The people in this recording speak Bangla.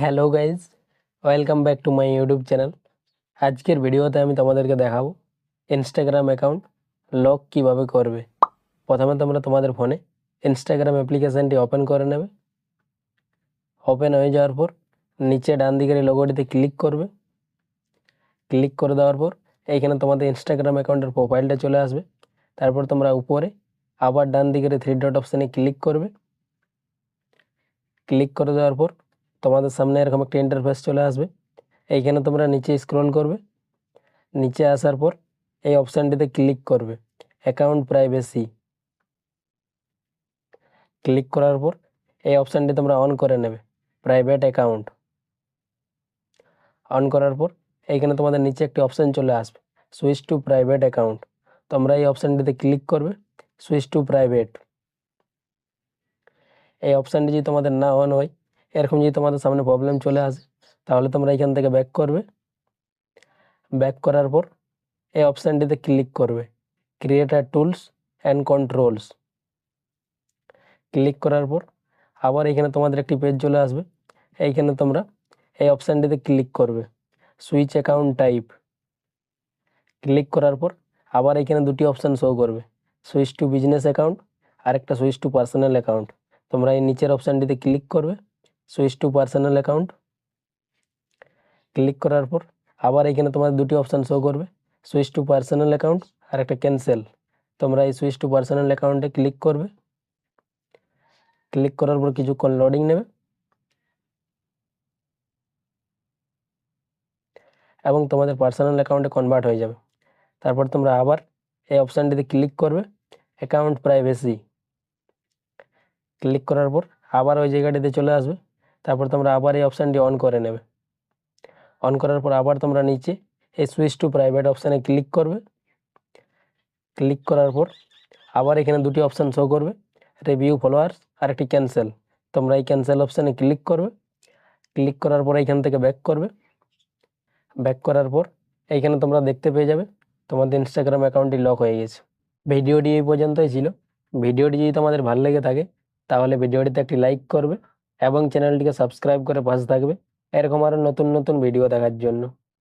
Hello guys, welcome back to my YouTube channel. আজকের ভিডিওতে আমি তোমাদেরকে দেখাবো ইনস্টাগ্রাম অ্যাকাউন্ট লক কিভাবে করবে। প্রথমে তোমরা তোমাদের ফোনে ইনস্টাগ্রাম অ্যাপ্লিকেশানটি ওপেন করে নেবে। ওপেন হয়ে যাওয়ার পর নিচে ডান দিকের এই লোগোটিতে ক্লিক করবে। ক্লিক করে দেওয়ার পর এইখানে তোমাদের ইনস্টাগ্রাম অ্যাকাউন্টের প্রোফাইলটা চলে আসবে। তারপর তোমরা উপরে আবার ডান দিকের থ্রি ডট অপশানে ক্লিক করবে। ক্লিক করে দেওয়ার পর তোমাদের সামনে এরকম একটা ইন্টারফেস চলে আসবে। এইখানে তোমরা নিচে স্ক্রল করবে। নিচে আসার পর এই অপশানটিতে ক্লিক করবে অ্যাকাউন্ট প্রাইভেসি। ক্লিক করার পর এই অপশানটি তোমরা অন করে নেবে, প্রাইভেট অ্যাকাউন্ট। অন করার পর এইখানে তোমাদের নিচে একটি অপশান চলে আসবে সুইচ টু প্রাইভেট অ্যাকাউন্ট। তোমরা এই অপশানটিতে ক্লিক করবে সুইচ টু প্রাইভেট। এই অপশানটি যদি তোমাদের না অন হয়, এরকম যদি তোমাদের সামনে প্রবলেম চলে আসে, তাহলে তোমরা এখান থেকে ব্যাক করবে। ব্যাক করার পর এই অপশানটিতে ক্লিক করবে creator tools and controls. Click করার পর আবার এখানে তোমাদের একটি পেজ চলে আসবে। এইখানে তোমরা এই অপশানটিতে ক্লিক করবে সুইচ অ্যাকাউন্ট টাইপ। ক্লিক করার পর আবার এখানে দুটি অপশান শো করবে, সুইচ টু বিজনেস অ্যাকাউন্ট আর একটা সুইচ টু পার্সোনাল অ্যাকাউন্ট। তোমরা এই নিচের অপশানটিতে ক্লিক করবে switch to personal account. Click করার পর আবার এখানে তোমাদের দুটি অপশান শো করবে, সুইচ টু পার্সোনাল অ্যাকাউন্ট আর একটা ক্যান্সেল। তোমরা এই সুইচ টু পার্সোনাল অ্যাকাউন্টে ক্লিক করবে। ক্লিক করার পর কিছুক্ষণ লোডিং নেবে এবং তোমাদের পার্সোনাল অ্যাকাউন্টে কনভার্ট হয়ে যাবে। তারপর তোমরা আবার এই অপশানটিতে ক্লিক করবে অ্যাকাউন্ট প্রাইভেসি। ক্লিক করার পর আবার ওই জায়গাটিতে চলে আসবে। তারপর তোমরা আবার এই অপশানটি অন করে নেবে। অন করার পর আবার তোমরা নিচে এই সুইচ টু প্রাইভেট অপশানে ক্লিক করবে। ক্লিক করার পর আবার এখানে দুটি অপশান শো করবে, রিভিউ ফলোয়ার্স আর একটি ক্যান্সেল। তোমরা এই ক্যান্সেল অপশানে ক্লিক করবে। ক্লিক করার পর এইখান থেকে ব্যাক করবে। ব্যাক করার পর এইখানে তোমরা দেখতে পেয়ে যাবে তোমাদের ইনস্টাগ্রাম অ্যাকাউন্টটি লক হয়ে গেছে। ভিডিওটি এই পর্যন্তই ছিল। ভিডিওটি যদি তোমাদের ভালো লেগে থাকে তাহলে ভিডিওটিতে একটি লাইক করবে এবং চ্যানেলটিকে সাবস্ক্রাইব করে পাশে থাকবে এরকম আরও নতুন নতুন ভিডিও দেখার জন্য।